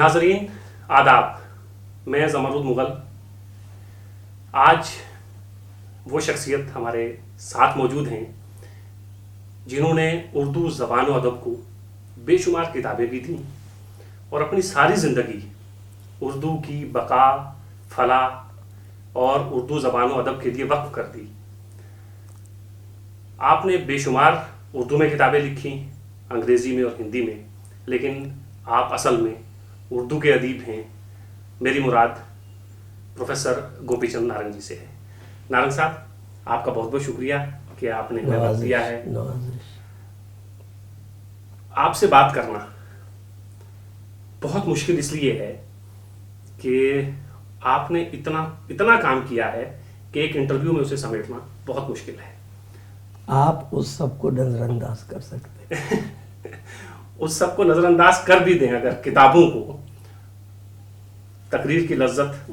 ناظرین آداب، میں زمرد مغل. آج وہ شخصیت ہمارے ساتھ موجود ہیں جنہوں نے اردو زبان و ادب کو بے شمار کتابیں بھی دیں اور اپنی ساری زندگی اردو کی بقا، فلاح اور اردو زبان و ادب کے لیے وقف کر دی. آپ نے بے شمار اردو میں کتابیں لکھی، انگریزی میں اور ہندی میں، لیکن آپ اصل میں اردو کے ادیب ہیں. میری مراد پروفیسر گوپی چند نارنگ جی سے ہے. نارنگ صاحب، آپ کا بہت بہت شکریہ کہ آپ نے ہمیں وقت دیا ہے. آپ سے بات کرنا بہت مشکل اس لیے ہے کہ آپ نے اتنا کام کیا ہے کہ ایک انٹرویو میں اسے سمیٹنا بہت مشکل ہے. آپ اس سب کو نظر انداز کر سکتے ہیں. اس سب کو نظر انداز کر بھی دیں اگر کتابوں کو، تقریر کی لذت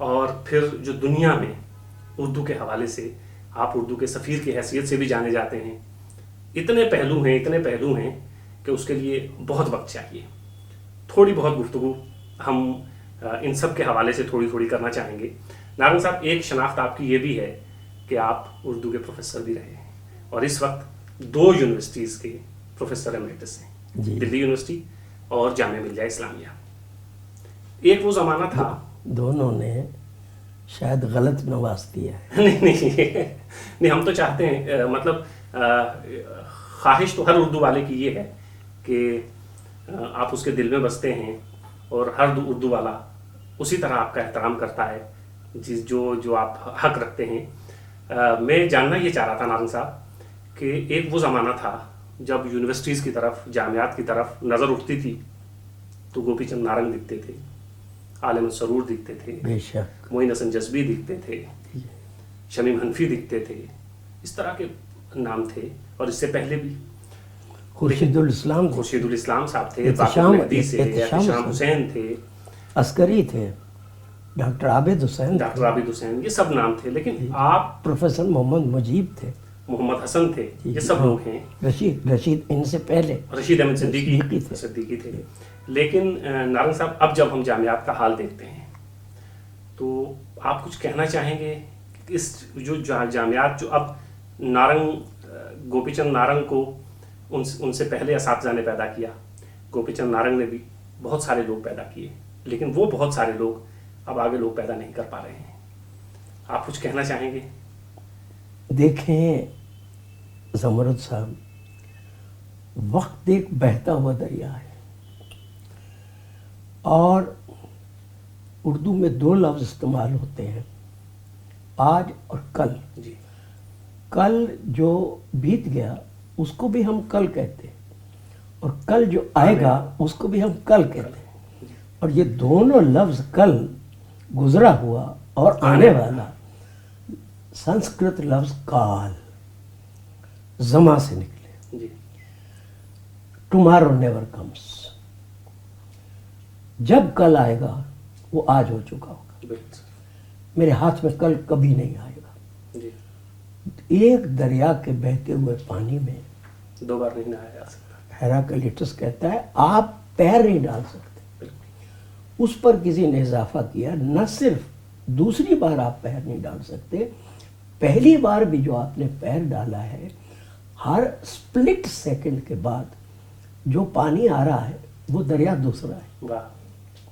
اور پھر جو دنیا میں اردو کے حوالے سے آپ اردو کے سفیر کی حیثیت سے بھی جانے جاتے ہیں، اتنے پہلو ہیں کہ اس کے لیے بہت وقت چاہیے. تھوڑی بہت گفتگو ہم ان سب کے حوالے سے تھوڑی کرنا چاہیں گے. نارنگ صاحب، ایک شناخت آپ کی یہ بھی ہے کہ آپ اردو کے پروفیسر بھی رہے ہیں اور اس وقت 2 یونیورسٹیز کے پروفیسر ایمریٹس ہیں، دلی یونیورسٹی اور جامعہ ملیہ اسلامیہ. ایک وہ زمانہ تھا، دونوں نے شاید غلط نواز دیا ہے. نہیں، ہم تو چاہتے ہیں، مطلب خواہش تو ہر اردو والے کی یہ ہے کہ آپ اس کے دل میں بستے ہیں اور ہر اردو والا اسی طرح آپ کا احترام کرتا ہے جو آپ حق رکھتے ہیں. میں جاننا یہ چاہ رہا تھا نارنگ صاحب کہ ایک وہ زمانہ تھا جب یونیورسٹیز کی طرف، جامعات کی طرف نظر اٹھتی تھی تو گوپی چند نارنگ دکھتے تھے، عالم السرور دکھتے تھے، بے شک معین حسن جذبی دکھتے تھے، شمیم حنفی دکھتے تھے. اس طرح کے نام تھے اور اس سے پہلے بھی خورشید الاسلام صاحب تھے، باقر مہدی سے، احتشام حسین تھے، عسکری تھے، ڈاکٹر عابد حسین، یہ سب نام تھے. لیکن آپ پروفیسر محمد مجیب تھے، محمد حسن تھے، یہ سب لوگ ہیں. رشید ان سے پہلے رشید احمد صدیقی تھے. لیکن نارنگ صاحب، اب جب ہم جامعات کا حال دیکھتے ہیں تو آپ کچھ کہنا چاہیں گے؟ اس جو جامعات جو اب گوپی چند نارنگ کو ان سے پہلے اساتذہ نے پیدا کیا، گوپی چند نارنگ نے بھی بہت سارے لوگ پیدا کیے، لیکن وہ بہت سارے لوگ اب آگے لوگ پیدا نہیں کر پا رہے ہیں. آپ کچھ کہنا چاہیں گے؟ دیکھیں زمرد صاحب، وقت ایک بہتا ہوا دریا ہے اور اردو میں 2 لفظ استعمال ہوتے ہیں، آج اور کل. جی. کل جو بیت گیا اس کو بھی ہم کل کہتے ہیں اور کل جو آئے گا اس کو بھی ہم کل کہتے ہیں. اور یہ دونوں لفظ کل، گزرا ہوا اور آنے والا، سنسکرت لفظ کال، زما سے نکلے. ٹمارو نیور کمس. جب کل آئے گا وہ آج ہو چکا ہوگا. میرے ہاتھ میں کل کبھی نہیں آئے گا. ایک دریا کے بہتے ہوئے پانی میں 2 بار نہیں نہایا جا سکتا. ہیراکلیٹس کہتا ہے آپ پیر نہیں ڈال سکتے. اس پر کسی نے اضافہ کیا، نہ صرف دوسری بار آپ پیر نہیں ڈال سکتے، پہلی بار بھی جو آپ نے پیر ڈالا ہے، ہر سپلٹ سیکنڈ کے بعد جو پانی آ رہا ہے وہ دریا دوسرا ہے.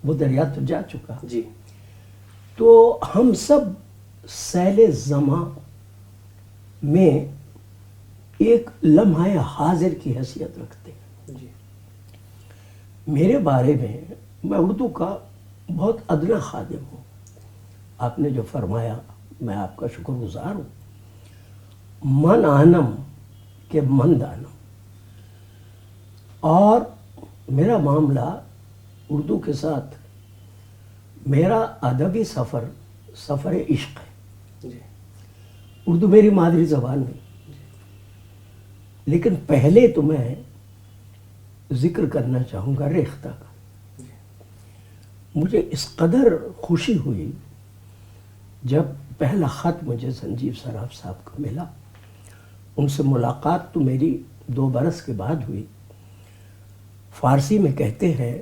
وہ دریا تو جا چکا. جی. تو ہم سب سیل زماں میں ایک لمحہ حاضر کی حیثیت رکھتے ہیں. جی. میرے بارے میں اردو کا بہت ادنا خادم ہوں. آپ نے جو فرمایا میں آپ کا شکر گزار ہوں. من آنم کہ من دانم. اور میرا معاملہ اردو کے ساتھ، میرا ادبی سفر عشق ہے. اردو میری مادری زبان نہیں. لیکن پہلے تو میں ذکر کرنا چاہوں گا ریختہ کا. مجھے اس قدر خوشی ہوئی جب پہلا خط مجھے سنجیو سراف صاحب کا ملا. ان سے ملاقات تو میری 2 برس کے بعد ہوئی. فارسی میں کہتے ہیں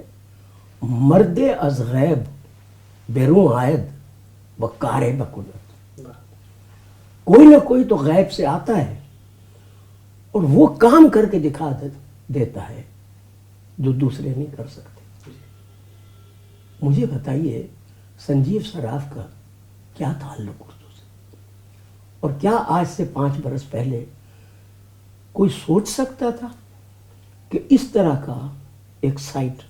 مرد از غیب بیرون آید و کار بکند. کوئی نہ کوئی تو غیب سے آتا ہے اور وہ کام کر کے دکھا دیتا ہے جو دوسرے نہیں کر سکتے. مجھے بتائیے سنجیو صراف کا کیا تعلق اردو سے، اور کیا آج سے 5 برس پہلے کوئی سوچ سکتا تھا کہ اس طرح کا ایک سائٹ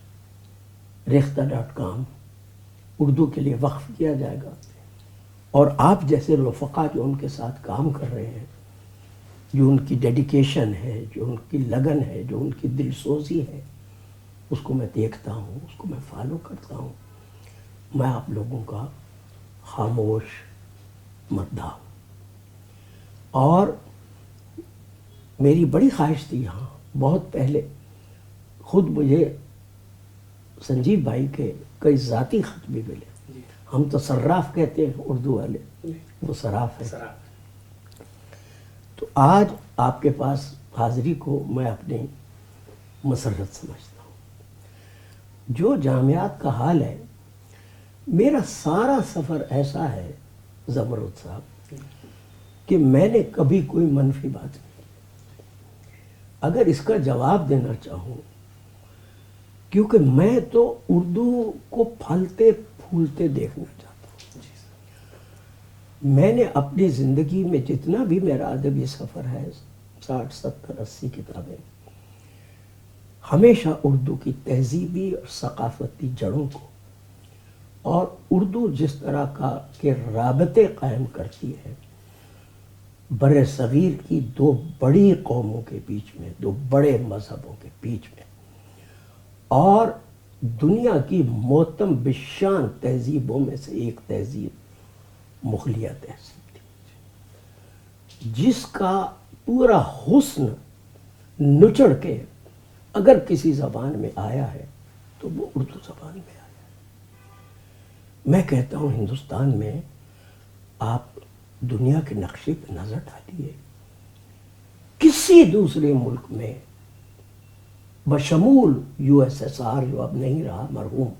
ریختہ.com اردو کے لیے وقف کیا جائے گا، اور آپ جیسے رفقا جو ان کے ساتھ کام کر رہے ہیں، جو ان کی ڈیڈیکیشن ہے، جو ان کی لگن ہے، جو ان کی دل سوزی ہے، اس کو میں دیکھتا ہوں، اس کو میں فالو کرتا ہوں. میں آپ لوگوں کا خاموش مداح ہوں. اور میری بڑی خواہش تھی یہاں بہت پہلے، خود مجھے سنجیو بھائی کے کئی ذاتی خط بھی ملے. ہم تو صراف کہتے ہیں اردو والے، وہ صراف ہے. تو آج آپ کے پاس حاضری کو میں اپنی مسرت سمجھتا ہوں. جو جامعات کا حال ہے، میرا سارا سفر ایسا ہے زمرد صاحب کہ میں نے کبھی کوئی منفی بات نہیں کی. اگر اس کا جواب دینا چاہوں، کیونکہ میں تو اردو کو پھلتے پھولتے دیکھنا چاہتا ہوں. میں نے اپنی زندگی میں جتنا بھی میرا ادبی سفر ہے، 60 70 80 کتابیں، ہمیشہ اردو کی تہذیبی اور ثقافتی جڑوں کو، اور اردو جس طرح کا کے رابطے قائم کرتی ہے بر صغیر کی 2 بڑی قوموں کے بیچ میں، 2 بڑے مذہبوں کے بیچ میں، اور دنیا کی موتم بشان تہذیبوں میں سے ایک تہذیب مغلیہ تہذیب تھی، جس کا پورا حسن نچڑ کے اگر کسی زبان میں آیا ہے تو وہ اردو زبان میں آیا ہے. میں کہتا ہوں ہندوستان میں آپ دنیا کے نقشے پہ نظر ڈالیے، کسی دوسرے ملک میں بشمول USSR جو اب نہیں رہا، مرحوم،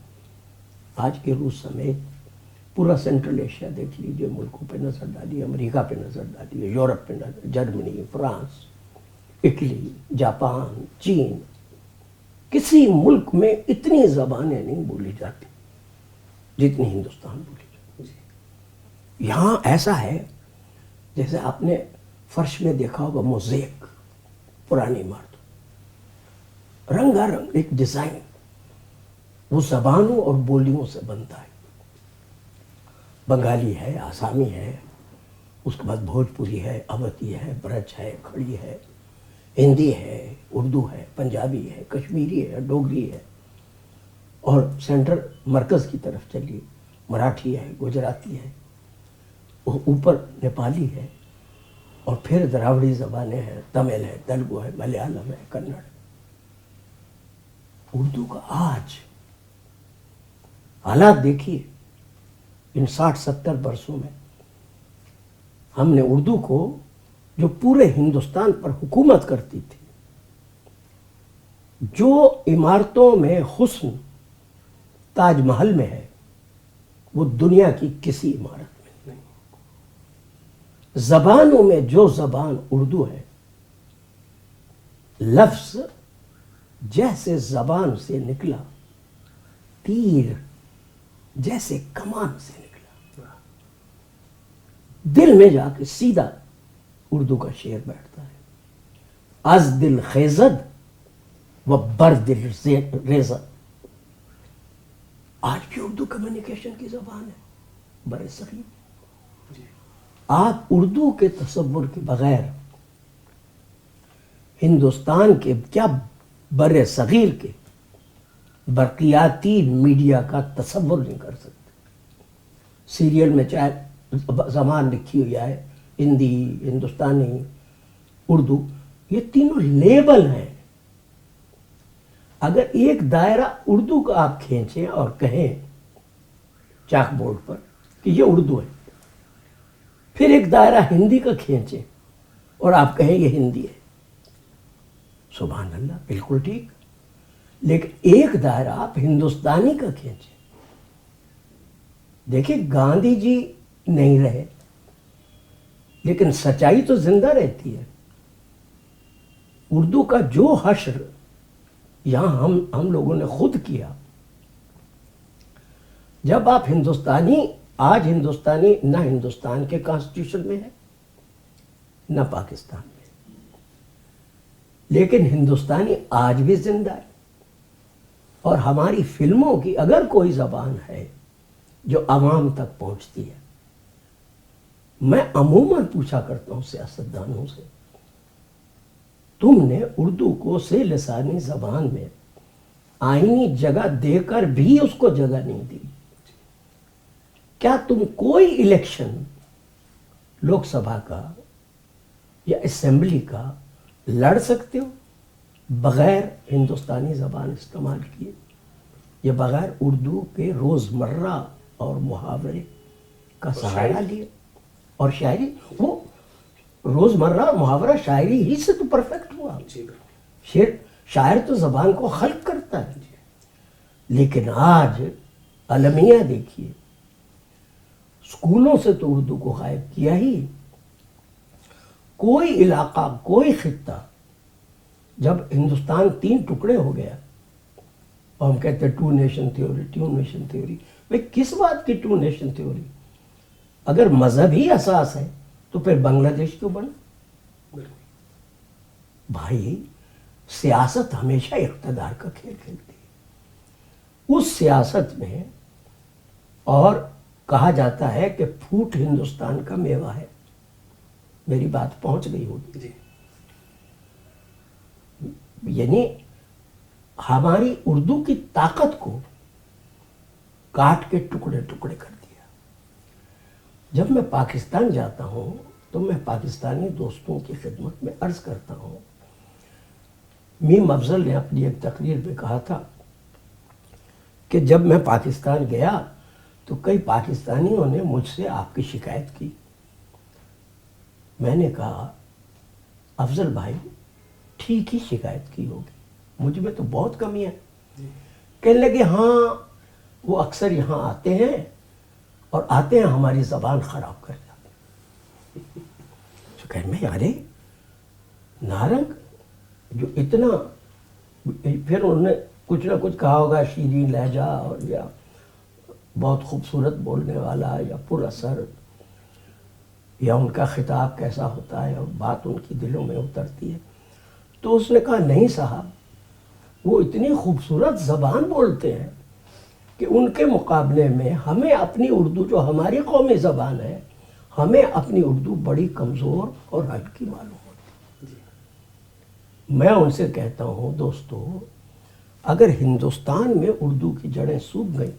آج کے روس سمیت پورا سینٹرل ایشیا دیکھ لیجئے، ملکوں پہ نظر ڈالیے، امریکہ پہ نظر ڈالیے، یورپ پہ نظر، جرمنی، فرانس، اٹلی، جاپان، چین، کسی ملک میں اتنی زبانیں نہیں بولی جاتی جتنی ہندوستان بولی جاتی. یہاں ایسا ہے جیسے آپ نے فرش میں دیکھا ہوگا موزیک، پرانی عمارتوں، رنگا رنگ ایک ڈیزائن، وہ زبانوں اور بولیوں سے بنتا ہے. بنگالی ہے، آسامی ہے، اس کے بعد بھوجپوری ہے، اودھی ہے، برج ہے، کھڑی ہے، ہندی ہے، اردو ہے، پنجابی ہے، کشمیری ہے، ڈوگری ہے، اور سینٹرل مرکز کی طرف چلیے، مراٹھی ہے، گجراتی ہے، اوپر نیپالی ہے، اور پھر دراوڑی زبانیں ہیں، تمل ہے، تلگو ہے، ملیالم ہے، کنڑ. اردو کا آج حالات دیکھیے. ان 60 70 برسوں میں ہم نے اردو کو، جو پورے ہندوستان پر حکومت کرتی تھی، جو عمارتوں میں حسن تاج محل میں ہے، وہ دنیا کی کسی عمارت میں نہیں. زبانوں میں جو زبان اردو ہے، لفظ جیسے زبان سے نکلا، تیر جیسے کمان سے نکلا، دل میں جا کے سیدھا اردو کا شعر بیٹھتا ہے. از دل خیزد و بر دل ریزد. آج بھی اردو کمیونیکیشن کی زبان ہے بر صغیر. آپ اردو کے تصور کے بغیر ہندوستان کے کیا بر صغیر کے برقیاتی میڈیا کا تصور نہیں کر سکتے. سیریل میں چاہے زبان لکھی ہوئی ہے، ہندی، ہندوستانی، اردو، یہ تینوں لیبل ہیں. اگر ایک دائرہ اردو کا آپ کھینچیں اور کہیں چاک بورڈ پر کہ یہ اردو ہے، پھر ایک دائرہ ہندی کا کھینچیں اور آپ کہیں یہ ہندی ہے، سبحان اللہ، بالکل ٹھیک. لیکن ایک دائرہ آپ ہندوستانی کا کھینچیں. دیکھیں گاندھی جی نہیں رہے لیکن سچائی تو زندہ رہتی ہے. اردو کا جو حشر یہاں ہم لوگوں نے خود کیا. جب آپ آج ہندوستانی نہ ہندوستان کے کانسٹیٹیوشن میں ہے نہ پاکستان میں، لیکن ہندوستانی آج بھی زندہ ہے. اور ہماری فلموں کی اگر کوئی زبان ہے جو عوام تک پہنچتی ہے، میں عموماً پوچھا کرتا ہوں سیاستدانوں سے، تم نے اردو کو سے لسانی زبان میں آئینی جگہ دے کر بھی اس کو جگہ نہیں دی. کیا تم کوئی الیکشن لوک سبھا کا یا اسمبلی کا لڑ سکتے ہو بغیر ہندوستانی زبان استعمال کیے یا بغیر اردو کے روزمرہ اور محاورے کا سہارا لیے؟ اور شاعری، وہ روزمرہ محاورہ شاعری ہی سے تو پرفیکٹ ہوا. شاعر تو زبان کو خلق کرتا ہے. لیکن آج المیہ دیکھیے، اسکولوں سے تو اردو کو غائب کیا ہی. کوئی علاقہ، کوئی خطہ، جب ہندوستان 3 ٹکڑے ہو گیا اور ہم کہتے ہیں 2 نیشن تھیوری، بھئی کس بات کی 2 نیشن تھیوری؟ اگر مذہبی اساس ہے تو پھر بنگلہ دیش کیوں بنا؟ بھائی سیاست ہمیشہ اقتدار کا کھیل کھیلتی ہے. اس سیاست میں اور کہا جاتا ہے کہ پھوٹ ہندوستان کا میوہ ہے. میری بات پہنچ گئی ہوگی. یعنی ہماری اردو کی طاقت کو کاٹ کے ٹکڑے ٹکڑے کر دیا. جب میں پاکستان جاتا ہوں تو میں پاکستانی دوستوں کی خدمت میں عرض کرتا ہوں. میم افضل نے اپنی ایک تقریر میں کہا تھا کہ جب میں پاکستان گیا تو کئی پاکستانیوں نے مجھ سے آپ کی شکایت کی. میں نے کہا افضل بھائی ٹھیک ہی شکایت کی ہوگی، مجھ میں تو بہت کمی ہے. کہنے لگے ہاں وہ اکثر یہاں آتے ہیں اور آتے ہیں ہماری زبان خراب کر جاتے ہیں. تو کہنے میں ارے نارنگ جو اتنا، پھر انہوں نے کچھ نہ کچھ کہا ہوگا شیریں لہجہ اور یا بہت خوبصورت بولنے والا یا پر اثر، یا ان کا خطاب کیسا ہوتا ہے اور بات ان کی دلوں میں اترتی ہے. تو اس نے کہا نہیں صاحب، وہ اتنی خوبصورت زبان بولتے ہیں کہ ان کے مقابلے میں ہمیں اپنی اردو جو ہماری قومی زبان ہے، ہمیں اپنی اردو بڑی کمزور اور ہلکی معلوم ہوتی. میں ان سے کہتا ہوں دوستو، اگر ہندوستان میں اردو کی جڑیں سوکھ گئیں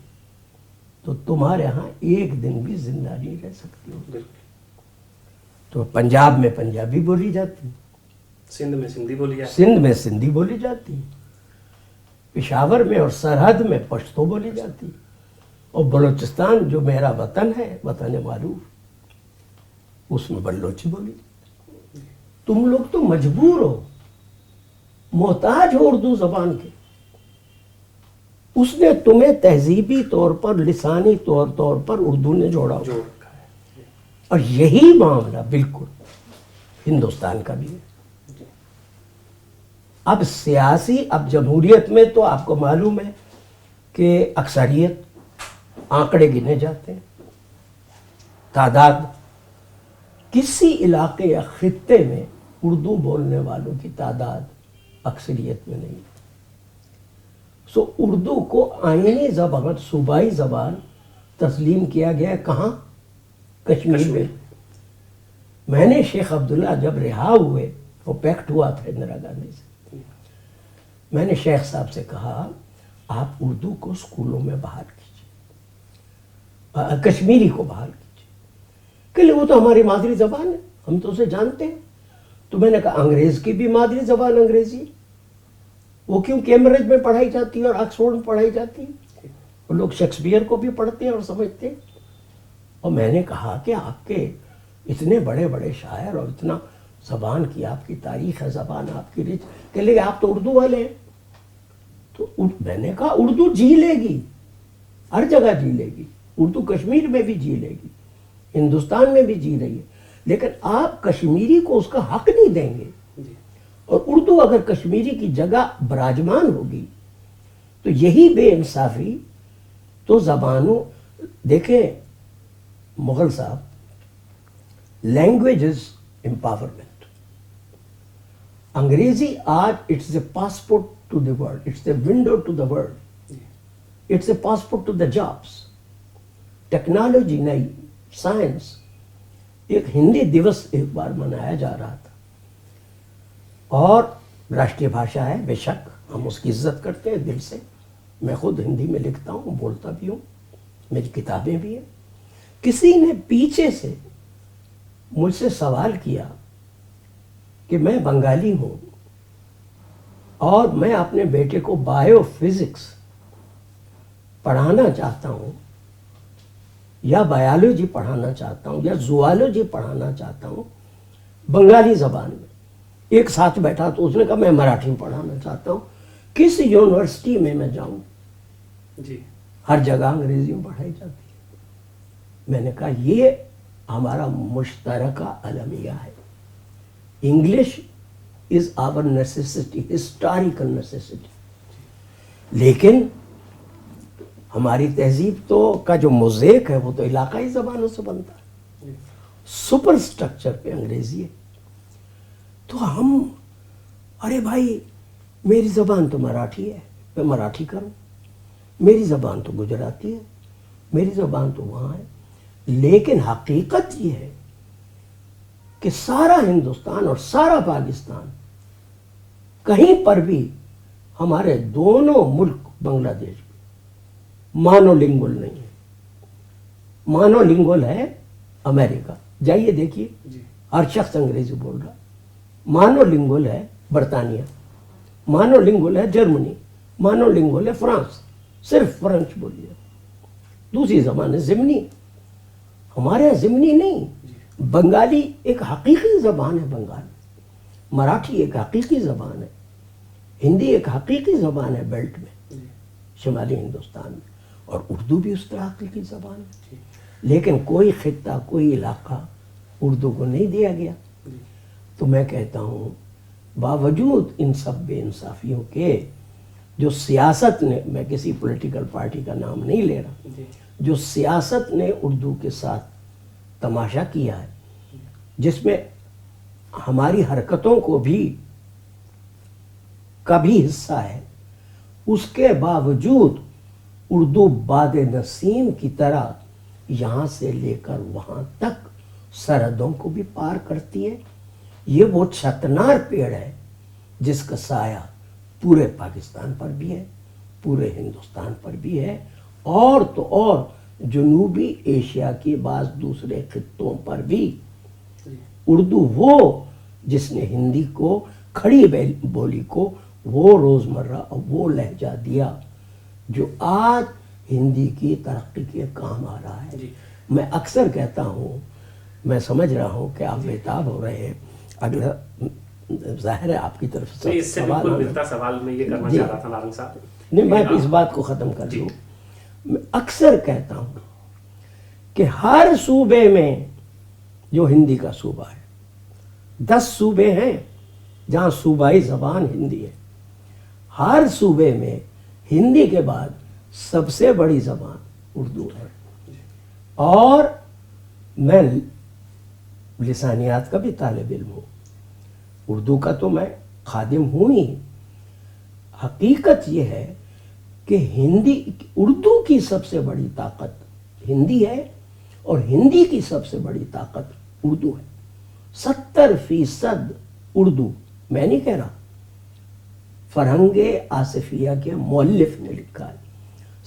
تو تمہارے ہاں ایک دن بھی زندہ نہیں رہ سکتی ہو. تو پنجاب میں پنجابی بولی جاتی، سندھ میں سندھی بولی جاتی، سندھ میں سندھی بولی جاتی، پشاور میں اور سرحد میں پشتو بولی جاتی، اور بلوچستان جو میرا وطن ہے، وطن معروف، اس میں بلوچی بولی جاتی. تم لوگ تو مجبور ہو، محتاج ہو اردو زبان کے. اس نے تمہیں تہذیبی طور پر، لسانی طور پر اردو نے جوڑا ہوا. اور یہی معاملہ بالکل ہندوستان کا بھی ہے. اب سیاسی، اب جمہوریت میں تو آپ کو معلوم ہے کہ اکثریت آنکڑے گنے جاتے ہیں، تعداد. کسی علاقے یا خطے میں اردو بولنے والوں کی تعداد اکثریت میں نہیں. سو اردو کو آئینی زبان، صوبائی زبان تسلیم کیا گیا. کہاں؟ کشمیر میں. میں نے شیخ عبداللہ جب رہا ہوئے، وہ پیکٹ ہوا تھا اندرا گاندھی سے، میں نے شیخ صاحب سے کہا آپ اردو کو اسکولوں میں بحال کیجیے، کشمیری کو بحال کیجیے. کہ لئے وہ تو ہماری مادری زبان ہے، ہم تو اسے جانتے ہیں. تو میں نے کہا انگریز کی بھی مادری زبان انگریزی، وہ کیوں کیمبرج میں پڑھائی جاتی ہے اور آکسفورڈ میں پڑھائی جاتی ہے؟ وہ لوگ شیکسپیئر کو بھی پڑھتے ہیں اور سمجھتے ہیں. اور میں نے کہا کہ آپ کے اتنے بڑے بڑے شاعر اور اتنا زبان کی آپ کی تاریخ ہے، زبان آپ کی رچ، کہ لئے آپ تو اردو والے ہیں. تو میں نے کہا اردو جی لے گی، ہر جگہ جی لے گی، اردو کشمیر میں بھی جی لے گی، ہندوستان میں بھی جی رہی ہے، لیکن آپ کشمیری کو اس کا حق نہیں دیں گے. جی اور اردو اگر کشمیری کی جگہ براجمان ہوگی تو یہی بے انصافی تو زبانوں. دیکھیں مغل صاحب، لینگویج از امپاورمنٹ. انگریزی آج it's a passport to the world, it's a window to the world, it's a passport to the jobs. Technology نئی، سائنس. ایک ہندی دیوس ایک بار منایا جا رہا تھا، اور راشٹریہ بھاشا ہے، بے شک ہم اس کی عزت کرتے ہیں دل سے. میں خود ہندی میں لکھتا ہوں، بولتا بھی ہوں، میری کتابیں بھی ہیں. کسی نے پیچھے سے مجھ سے سوال کیا کہ میں بنگالی ہوں اور میں اپنے بیٹے کو بایو فزکس پڑھانا چاہتا ہوں یا بایولوجی پڑھانا چاہتا ہوں یا زوالوجی پڑھانا چاہتا ہوں بنگالی زبان میں. ایک ساتھ بیٹھا تو اس نے کہا میں مراٹھی میں پڑھانا چاہتا ہوں. کس یونیورسٹی میں جاؤں؟ جی ہر جگہ انگریزی میں پڑھائی جاتی ہے. میں نے کہا یہ ہمارا مشترکہ المیہ ہے. English is our necessity, historical necessity. لیکن ہماری تہذیب تو کا جو موزیک ہے وہ تو علاقائی زبانوں سے بنتا ہے. سپر سٹرکچر پہ انگریزی ہے. تو ہم، ارے بھائی میری زبان تو مراٹھی ہے، میں مراٹھی کروں. میری زبان تو گجراتی ہے، میری زبان تو وہاں ہے. لیکن حقیقت یہ ہے کہ سارا ہندوستان اور سارا پاکستان کہیں پر بھی ہمارے دونوں ملک بنگلہ دیش میں مانو لنگول نہیں ہے. مانو لنگول ہے امریکہ، جائیے دیکھیے ہر شخص انگریزی بول رہا. مانو لنگول ہے برطانیہ، مانو لنگول ہے جرمنی، مانو لنگول ہے فرانس. صرف فرینچ بولیے. دوسری زبان ہے ضمنی. ہمارے یہاں ضمنی نہیں. بنگالی ایک حقیقی زبان ہے، بنگالی. مراٹھی ایک حقیقی زبان ہے. ہندی ایک حقیقی زبان ہے بیلٹ میں، شمالی ہندوستان میں. اور اردو بھی اس طرح حقیقی زبان ہے. لیکن کوئی خطہ، کوئی علاقہ اردو کو نہیں دیا گیا. تو میں کہتا ہوں باوجود ان سب بے انصافیوں کے، جو سیاست نے، میں کسی پولیٹیکل پارٹی کا نام نہیں لے رہا، جو سیاست نے اردو کے ساتھ تماشا کیا ہے، جس میں ہماری حرکتوں کو بھی کبھی حصہ ہے، اس کے باوجود اردو باد نسیم کی طرح یہاں سے لے کر وہاں تک سرحدوں کو بھی پار کرتی ہے. یہ وہ چھتنار پیڑ ہے جس کا سایہ پورے پاکستان پر بھی ہے، پورے ہندوستان پر بھی ہے، اور تو اور جنوبی ایشیا کے بعض دوسرے خطوں پر بھی. اردو وہ جس نے ہندی کو، کھڑی بولی کو وہ روزمرہ وہ لہجہ دیا جو آج ہندی کی ترقی کے کام آ رہا ہے. میں اکثر کہتا ہوں، میں سمجھ رہا ہوں کہ آپ بےتاب ہو رہے ہیں. اگلا ظاہر ہے آپ کی طرف سے اس سے بالکل ملتا سوال میں یہ کرنا چاہ رہا تھا نارنگ صاحب. نہیں، میں اس بات کو ختم کر دوں. میں اکثر کہتا ہوں کہ ہر صوبے میں جو ہندی کا صوبہ ہے، 10 صوبے ہیں جہاں صوبائی زبان ہندی ہے. ہر صوبے میں ہندی کے بعد سب سے بڑی زبان اردو ہے. اور میں لسانیات کا بھی طالب علم ہوں، اردو کا تو میں خادم ہوں ہی. حقیقت یہ ہے کہ ہندی، اردو کی سب سے بڑی طاقت ہندی ہے اور ہندی کی سب سے بڑی طاقت اردو ہے. 70% اردو، میں نہیں کہہ رہا، فرہنگ آصفیہ کے مؤلف نے لکھا ہے،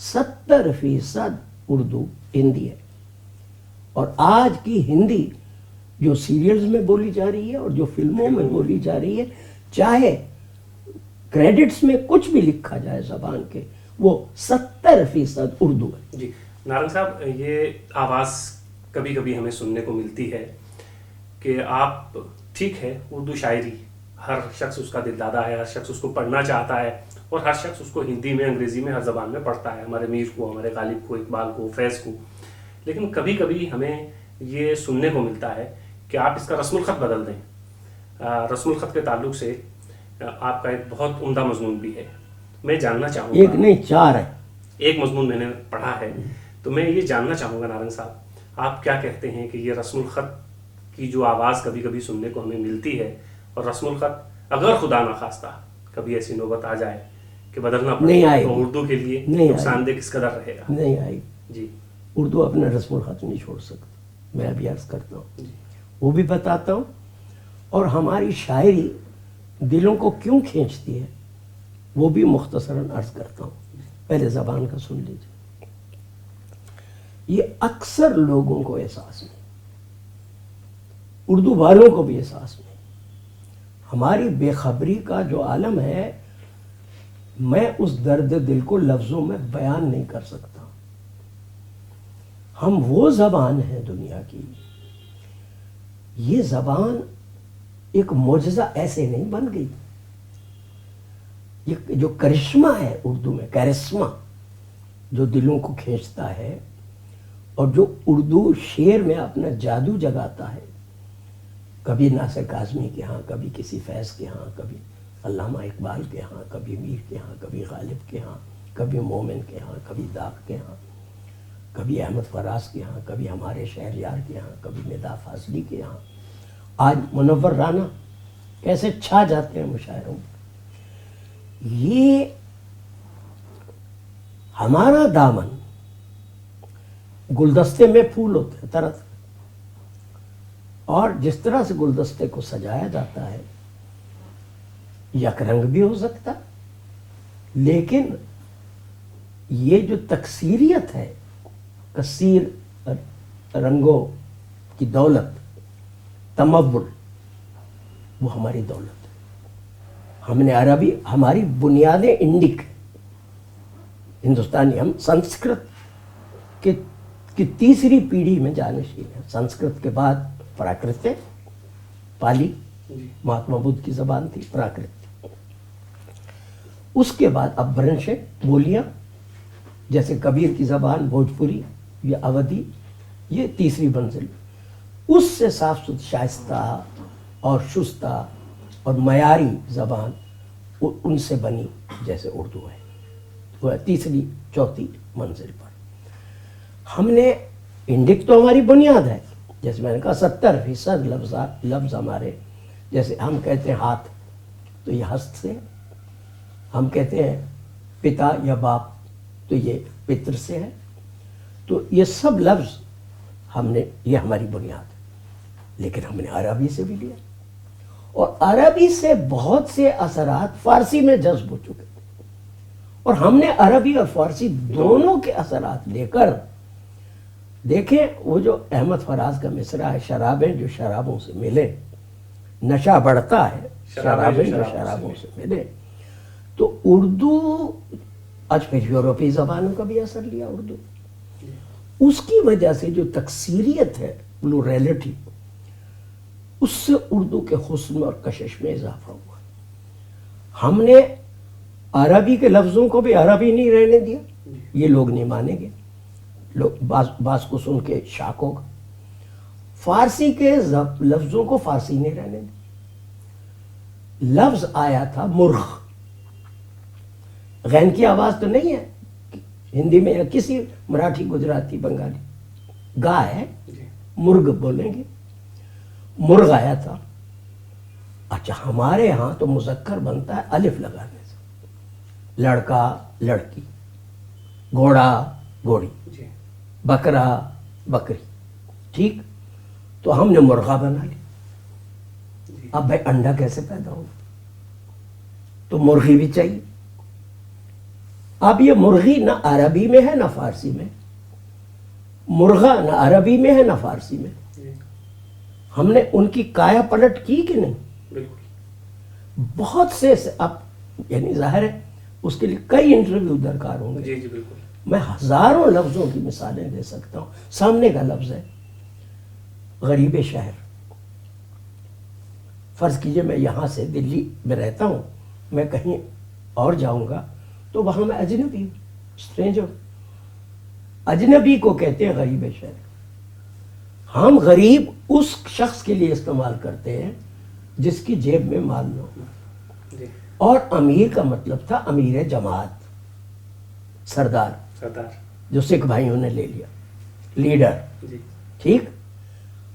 70% اردو ہندی ہے. اور آج کی ہندی جو سیریلز میں بولی جا رہی ہے اور جو فلموں میں بولی جا رہی ہے، چاہے کریڈٹس میں کچھ بھی لکھا جائے زبان کے، وہ 70% اردو ہے. جی نارنگ صاحب، یہ آواز کبھی کبھی ہمیں سننے کو ملتی ہے کہ آپ ٹھیک ہے اردو شاعری ہر شخص اس کا دل دادا ہے، ہر شخص اس کو پڑھنا چاہتا ہے، اور ہر شخص اس کو ہندی میں، انگریزی میں، ہر زبان میں پڑھتا ہے، ہمارے میر کو، ہمارے غالب کو، اقبال کو، فیض کو. لیکن کبھی کبھی ہمیں یہ سننے کو ملتا ہے کہ آپ اس کا رسم الخط بدل دیں. رسم الخط کے تعلق سے آپ کا ایک بہت عمدہ مضمون بھی ہے. میں جاننا چاہوں گا، ایک نہیں 4 ہے. ایک مضمون میں نے پڑھا ہے، تو میں یہ جاننا چاہوں گا نارنگ صاحب، آپ کیا کہتے ہیں کہ یہ رسم الخط کی جو آواز کبھی کبھی سننے کو ہمیں ملتی ہے، اور رسم الخط اگر خدا نخواستہ کبھی ایسی نوبت آ جائے کہ بدلنا نہیں پڑے آئے تو گی. اردو کے لیے نہیں نقصان دہ کس قدر رہے گا؟ نہیں آئی. جی اردو اپنا رسم الخط نہیں چھوڑ سکتی. میں ابھی عرض کرتا ہوں، جی وہ بھی بتاتا ہوں. اور ہماری شاعری دلوں کو کیوں کھینچتی ہے وہ بھی مختصراً عرض کرتا ہوں. پہلے زبان کا سن لیجیے. یہ اکثر لوگوں کو احساس نہیں، اردو والوں کو بھی احساس نہیں. ہماری بے خبری کا جو عالم ہے، میں اس درد دل کو لفظوں میں بیان نہیں کر سکتا. ہم وہ زبان ہیں دنیا کی، یہ زبان ایک معجزہ ایسے نہیں بن گئی. یہ جو کرشمہ ہے اردو میں، کرشمہ جو دلوں کو کھینچتا ہے، اور جو اردو شعر میں اپنا جادو جگاتا ہے، کبھی ناصر کاظمی کے ہاں، کبھی کسی فیض کے ہاں، کبھی علامہ اقبال کے ہاں، کبھی میر کے ہاں، کبھی غالب کے ہاں، کبھی مومن کے ہاں، کبھی داغ کے ہاں، کبھی احمد فراز کے ہاں، کبھی ہمارے شہریار کے ہاں، کبھی ندا فاضلی کے ہاں. آج منور رانا کیسے چھا جاتے ہیں مشاعروں میں. یہ ہمارا دامن گلدستے میں پھول ہوتے ہیں طرح طرح، اور جس طرح سے گلدستے کو سجایا جاتا ہے یک رنگ بھی ہو سکتا، لیکن یہ جو تکثیریت ہے، کثیر رنگوں کی دولت، تمول، وہ ہماری دولت ہے. ہم نے عربی، ہماری بنیادیں انڈک ہندوستانی، ہم سنسکرت کی تیسری پیڑھی میں جانشین ہیں. سنسکرت کے بعد پراکرت ہے، پالی مہاتما بدھ کی زبان تھی پراکرت. اس کے بعد اب برنش بولیاں، جیسے کبیر کی زبان بھوجپوری یا اودھی، یہ تیسری منزل. اس سے صاف ستھرا، شائستہ اور شستہ اور معیاری زبان ان سے بنی جیسے اردو ہے، وہ تیسری چوتھی منزل پر. ہم نے انڈک تو ہماری بنیاد ہے، جیسے میں نے کہا 70% لفظ ہمارے، جیسے ہم کہتے ہیں ہاتھ تو یہ ہست سے، ہم کہتے ہیں پتا یا باپ تو یہ پتر سے ہے. تو یہ سب لفظ ہم نے، یہ ہماری بنیاد ہے. لیکن ہم نے عربی سے بھی لیا، اور عربی سے بہت سے اثرات فارسی میں جذب ہو چکے، اور ہم نے عربی اور فارسی دونوں کے اثرات لے کر، دیکھیں وہ جو احمد فراز کا مصرع ہے، شرابیں جو شرابوں سے ملے نشہ بڑھتا ہے، شرابیں جو شرابوں سے ملے. تو اردو آج پھر یورپی زبانوں کا بھی اثر لیا اردو. اس کی وجہ سے جو تکثیریت ہے، پلورلٹی، اس سے اردو کے حسن اور کشش میں اضافہ ہوا. ہم نے عربی کے لفظوں کو بھی عربی نہیں رہنے دیا، یہ لوگ نہیں مانیں گے، لوگ بعض کو سن کے شاک ہوگا. فارسی کے لفظوں کو فارسی نہیں رہنے دیا. لفظ آیا تھا مرغ، غین کی آواز تو نہیں ہے ہندی میں یا کسی مراٹھی، گجراتی، بنگالی، گا ہے، مرغ بولیں گے. مرغ آیا تھا. اچھا ہمارے ہاں تو مذکر بنتا ہے الف لگانے سے، لڑکا لڑکی، گھوڑا گھوڑی، بکرا بکری، ٹھیک. تو ہم نے مرغا بنا لی. اب بھائی انڈا کیسے پیدا ہو؟ تو مرغی بھی چاہیے. اب یہ مرغی نہ عربی میں ہے نہ فارسی میں، مرغا نہ عربی میں ہے نہ فارسی میں. ہم نے ان کی کایا پلٹ کی کہ نہیں؟ بالکل. بہت سے اب یعنی ظاہر ہے اس کے لیے کئی انٹرویو درکار ہوں گے. جی جی بالکل. میں ہزاروں لفظوں کی مثالیں دے سکتا ہوں. سامنے کا لفظ ہے غریب شہر، فرض کیجئے میں یہاں سے دلی میں رہتا ہوں، میں کہیں اور جاؤں گا تو وہاں میں اجنبی ہوں، اسٹرینجر. اجنبی کو کہتے ہیں غریب شہر. ہم غریب اس شخص کے لیے استعمال کرتے ہیں جس کی جیب میں مال نہ ہو. جی اور امیر کا مطلب تھا امیر جماعت، سردار، سردار. جو سکھ بھائیوں نے لے لیا، لیڈر. جی ٹھیک.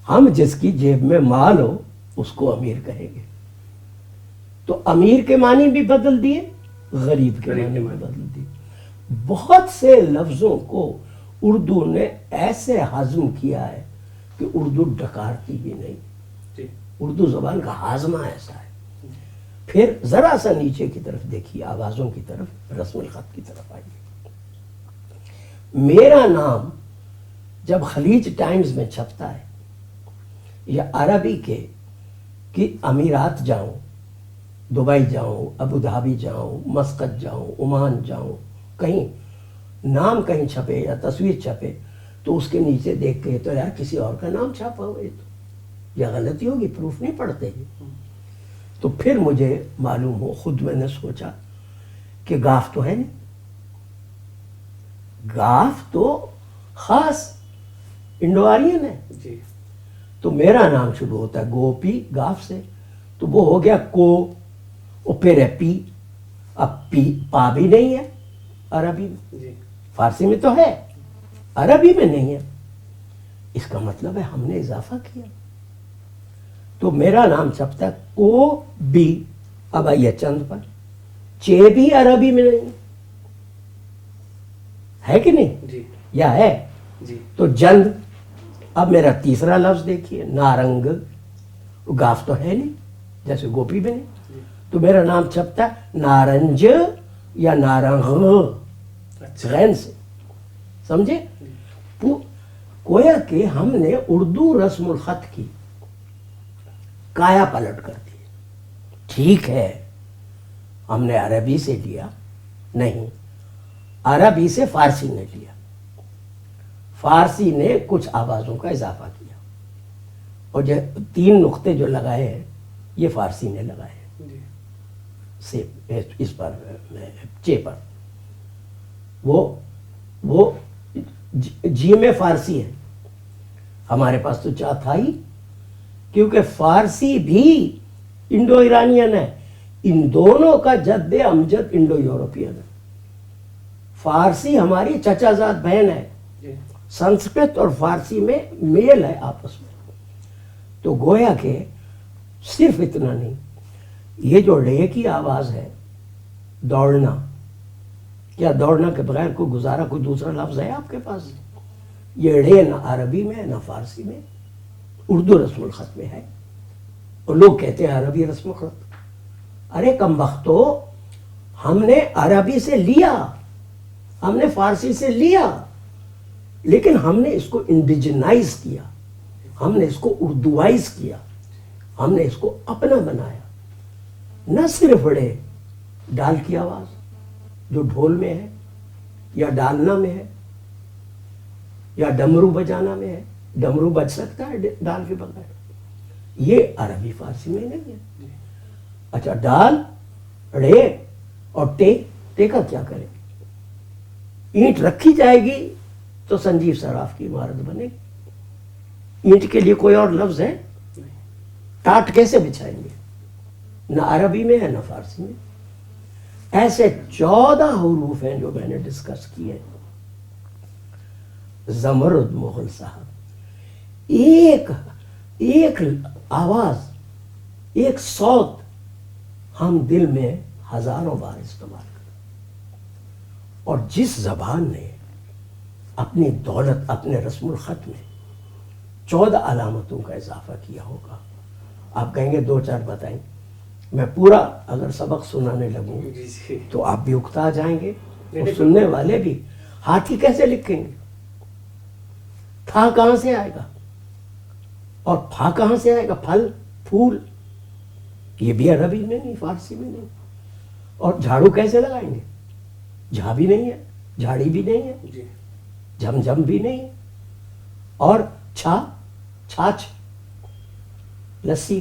ہم جس کی جیب میں مال ہو اس کو امیر کہیں گے. تو امیر کے معنی بھی بدل دیے، غریب کے غریب معنی کے بھی معنی. بدل دیے. بہت سے لفظوں کو اردو نے ایسے ہضم کیا ہے کہ اردو ڈکارتی بھی نہیں. جی اردو زبان کا ہاضمہ ایسا ہے. پھر ذرا سا نیچے کی طرف دیکھیے، آوازوں کی طرف، رسم الخط کی طرف آئیے. میرا نام جب خلیج ٹائمز میں چھپتا ہے یا عربی کے کہ امارات جاؤں، دبئی جاؤں، ابوظہبی جاؤں، مسقط جاؤں، عمان جاؤں، کہیں نام کہیں چھپے یا تصویر چھپے تو اس کے نیچے دیکھ کے تو یار کسی اور کا نام چھاپا ہوا ہے، تو یا غلطی ہوگی، پروف نہیں پڑھتے ہیں. تو پھر مجھے معلوم ہو، خود میں نے سوچا کہ گاف تو ہے نہیں. گاف تو خاص انڈو آرین ہے. جی تو میرا نام شروع ہوتا ہے گوپی گاف سے، تو وہ ہو گیا کو، اور پھر ہے پی. اب پی پا بھی نہیں ہے عربی میں، جی فارسی میں تو ہے، عربی میں نہیں ہے. اس کا مطلب ہے ہم نے اضافہ کیا. تو میرا نام چھپتا ہے کو بی. اب آئیے چند پر، چے بھی عربی میں نہیں ہے کہ نہیں، جی یا ہے. جی تو جند. اب میرا تیسرا لفظ دیکھیے، نارنگ. گاف تو ہے نہیں، جیسے گوپی بھی نہیں. تو میرا نام چھپتا ہے نارنج یا نارنگ، اچھا. غین سے. سمجھے؟ گویا کہ ہم نے اردو رسم الخط کی کایا پلٹ کر دی. ٹھیک ہے، ہم نے عربی سے لیا نہیں، عربی سے فارسی نے لیا، فارسی نے کچھ آوازوں کا اضافہ کیا، اور جو 3 نقطے جو لگائے ہیں یہ فارسی نے لگائے ہیں. جی سے اس پر چے پر وہ جی میں فارسی ہے. ہمارے پاس تو چا تھا ہی، کیونکہ فارسی بھی انڈو ایرانین ہے. ان دونوں کا جد امجد انڈو یورپین ہے. فارسی ہماری چچا زاد بہن ہے. جی سنسکرت اور فارسی میں میل ہے آپس میں. تو گویا کہ صرف اتنا نہیں، یہ جو ڑے کی آواز ہے، دوڑنا، کیا دوڑنا کے بغیر کوئی گزارا کوئی دوسرا لفظ ہے آپ کے پاس؟ یہ ڑے نہ عربی میں نہ فارسی میں، اردو رسم الخط میں ہے. اور لوگ کہتے ہیں عربی رسم الخط. ارے کم بختو، ہم نے عربی سے لیا، ہم نے فارسی سے لیا، لیکن ہم نے اس کو انڈیجنائز کیا، ہم نے اس کو اردوائز کیا، ہم نے اس کو اپنا بنایا. نہ صرف ڑے، ڈال کی آواز جو ڈھول میں ہے یا ڈالنا میں ہے یا ڈمرو بجانا میں ہے، ڈمرو بج سکتا ہے ڈال کے بغیر، یہ عربی فارسی میں نہیں ہے. اچھا، ڈال، ڑے اور ٹے کا کیا کریں؟ اینٹ رکھی جائے گی تو سنجیو صراف کی عمارت بنے گی. اینٹ کے لیے کوئی اور لفظ ہے؟ ٹاٹ کیسے بچھائیں گے؟ نہ عربی میں ہے نہ فارسی میں. ایسے 14 حروف ہیں جو میں نے ڈسکس کیے. زمرد مغل صاحب، ایک آواز، ایک صوت ہم دل میں ہزاروں بار استعمال کریں. اور جس زبان نے اپنی دولت، اپنے رسم الخط میں 14 علامتوں کا اضافہ کیا ہوگا، آپ کہیں گے 2-4 بتائیں. میں پورا اگر سبق سنانے لگوں جی جی تو آپ بھی اکتا جائیں گے اور سننے والے بھی. ہاتھی کیسے لکھیں گے؟ تھا کہاں سے آئے گا اور پھا کہاں سے آئے گا؟ پھل، پھول، یہ بھی عربی میں نہیں، فارسی میں نہیں. اور جھاڑو کیسے لگائیں گے؟ جھا بھی نہیں ہے، جھاڑی بھی نہیں ہے، جی جھم بھی نہیں ہے. اور چھاچھ، لسی،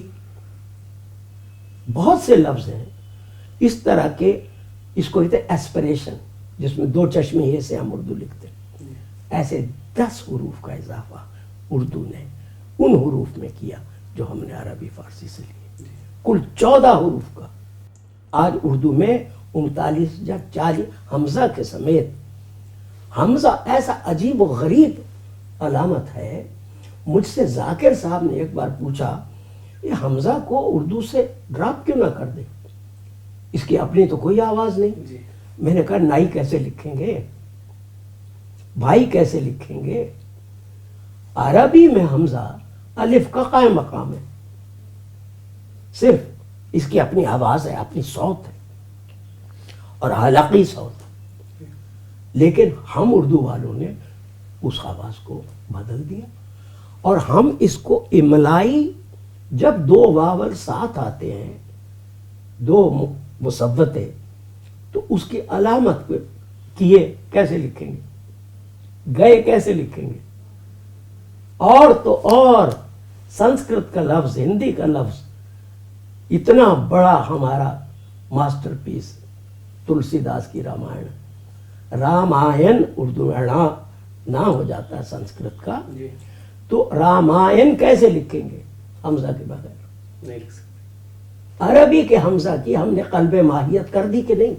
بہت سے لفظ ہیں اس طرح کے، اس کو کہتے ہیں ایسپریشن، جس میں 2 چشمے یہ سے ہم اردو لکھتے ہیں، ایسے 10 حروف کا اضافہ اردو نے ان حروف میں کیا جو ہم نے عربی فارسی سے لیے، کل 14 حروف کا۔ آج اردو میں 39 یا 40 حمزہ کے سمیت، حمزہ ایسا عجیب و غریب علامت ہے۔ مجھ سے ذاکر صاحب نے ایک بار پوچھا یہ حمزہ کو اردو سے ڈراپ کیوں نہ کر دیں، اس کی اپنی تو کوئی آواز نہیں۔ میں نے کہا نائی کیسے لکھیں گے، بھائی کیسے لکھیں گے؟ عربی میں حمزہ الف کا قائم مقام ہے، صرف اس کی اپنی آواز ہے، اپنی صوت ہے اور حلقی صوت ہے، لیکن ہم اردو والوں نے اس آواز کو بدل دیا، اور ہم اس کو املائی، جب 2 واول ساتھ آتے ہیں، 2 مثبتیں، تو اس کی علامت پہ کیے کیسے لکھیں گے، گئے کیسے لکھیں گے؟ اور تو اور سنسکرت کا لفظ، ہندی کا لفظ، اتنا بڑا ہمارا ماسٹر پیس تلسی داس کی رامائن، رامائن اردو میں نہ ہو جاتا ہے سنسکرت کا، تو رامائن کیسے لکھیں گے حمزہ کے بغیر؟ نہیں لکھ سکتے۔ عربی کے حمزہ کی ہم نے قلب ماہیت کر دی کہ نہیں؟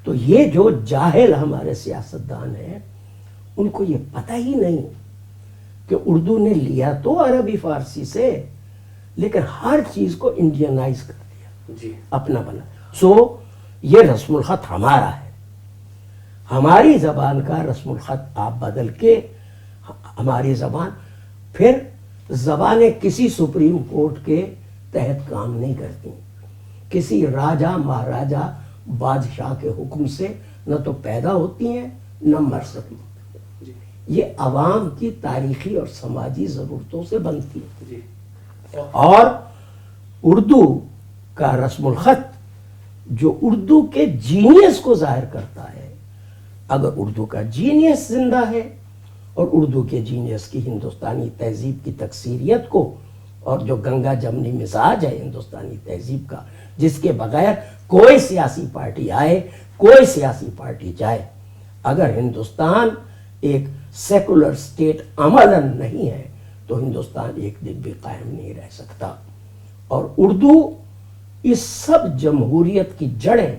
تو یہ جو جاہل ہمارے سیاستدان ہیں، ان کو یہ پتہ ہی نہیں کہ اردو نے لیا تو عربی فارسی سے، لیکن ہر چیز کو انڈینائز کر دیا، اپنا بنا۔ سو یہ رسم الخط ہمارا ہے، ہماری زبان کا رسم الخط آپ بدل کے ہماری زبان، پھر زبانیں کسی سپریم کورٹ کے تحت کام نہیں کرتی، کسی راجہ مہاراجہ بادشاہ کے حکم سے نہ تو پیدا ہوتی ہیں نہ مر سکتی، یہ عوام کی تاریخی اور سماجی ضرورتوں سے بنتی ہے۔ اور اردو کا رسم الخط جو اردو کے جینیس کو ظاہر کرتا ہے، اگر اردو کا جینیس زندہ ہے اور اردو کے جینیس کی ہندوستانی تہذیب کی تکثیریت کو، اور جو گنگا جمنی مزاج ہے ہندوستانی تہذیب کا، جس کے بغیر کوئی سیاسی پارٹی آئے، کوئی سیاسی پارٹی جائے، اگر ہندوستان ایک سیکولر سٹیٹ عملاً نہیں ہے تو ہندوستان ایک دن بھی قائم نہیں رہ سکتا۔ اور اردو، اس سب جمہوریت کی جڑیں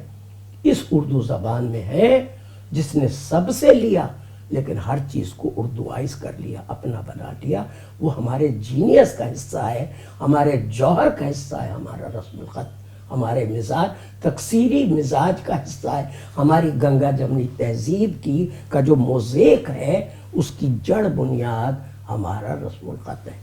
اس اردو زبان میں ہے، جس نے سب سے لیا لیکن ہر چیز کو اردوائز کر لیا، اپنا بنا لیا۔ وہ ہمارے جینیس کا حصہ ہے، ہمارے جوہر کا حصہ ہے، ہمارا رسم الخط، ہمارے مزاج، تکثیری مزاج کا حصہ ہے، ہماری گنگا جمنی تہذیب کی کا جو موزیک ہے، اس کی جڑ بنیاد ہمارا رسم الخط ہے۔